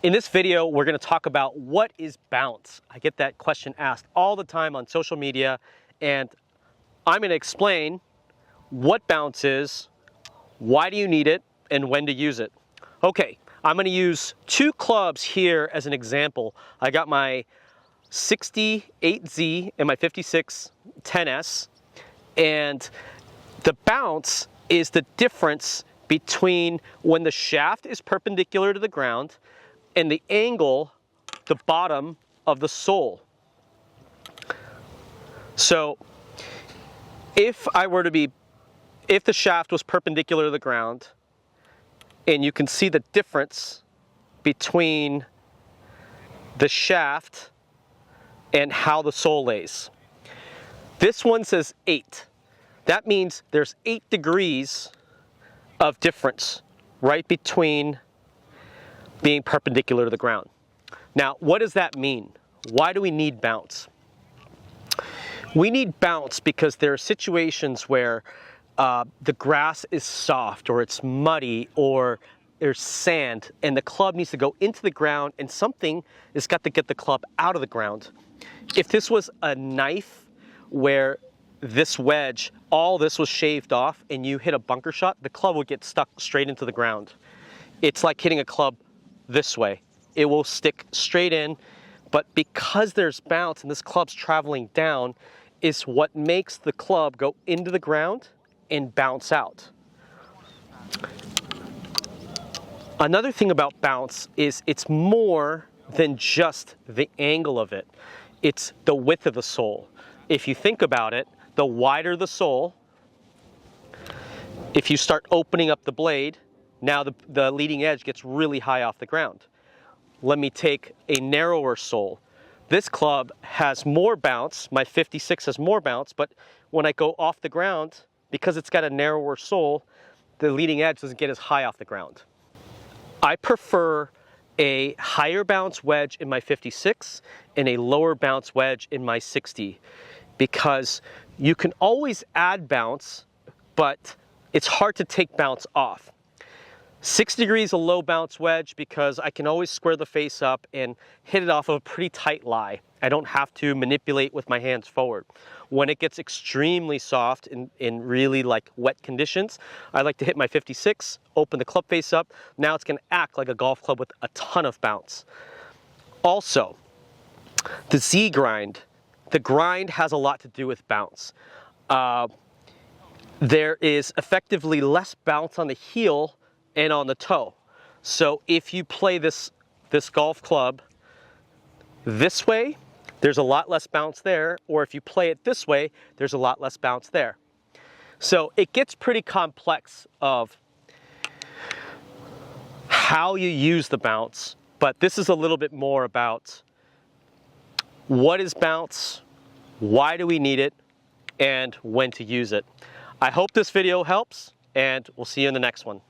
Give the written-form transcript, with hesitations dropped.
In this video, we're going to talk about what is bounce. I get that question asked all the time on social media, and I'm going to explain what bounce is, why do you need it, and when to use it. Okay, I'm going to use two clubs here as an example. I got my 68Z and my 56 10S, and the bounce is the difference between when the shaft is perpendicular to the ground and the angle, the bottom of the sole. So if the shaft was perpendicular to the ground, and you can see the difference between the shaft and how the sole lays. This one says 8. That means there's 8 degrees of difference right between being perpendicular to the ground. Now, what does that mean? Why do we need bounce? We need bounce because there are situations where the grass is soft, or it's muddy, or there's sand, and the club needs to go into the ground, and something has got to get the club out of the ground. If this was a knife where this wedge, all this was shaved off, and you hit a bunker shot, the club would get stuck straight into the ground. It's like hitting a club this way. It will stick straight in, but because there's bounce and this club's traveling down, is what makes the club go into the ground and bounce out. Another thing about bounce is it's more than just the angle of it. It's the width of the sole. If you think about it, the wider the sole, if you start opening up the blade, now the leading edge gets really high off the ground. Let me take a narrower sole. This club has more bounce, my 56 has more bounce, but when I go off the ground, because it's got a narrower sole, the leading edge doesn't get as high off the ground. I prefer a higher bounce wedge in my 56 and a lower bounce wedge in my 60, because you can always add bounce, but it's hard to take bounce off. 6 degrees a low bounce wedge because I can always square the face up and hit it off of a pretty tight lie. I don't have to manipulate with my hands forward. When it gets extremely soft in really like wet conditions, I like to hit my 56, open the club face up. Now it's going to act like a golf club with a ton of bounce. Also, the Z grind. The grind has a lot to do with bounce. There is effectively less bounce on the heel and on the toe. So if you play this golf club this way, there's a lot less bounce there, or if you play it this way, there's a lot less bounce there. So it gets pretty complex of how you use the bounce, but this is a little bit more about what is bounce, why do we need it, and when to use it. I hope this video helps, and we'll see you in the next one.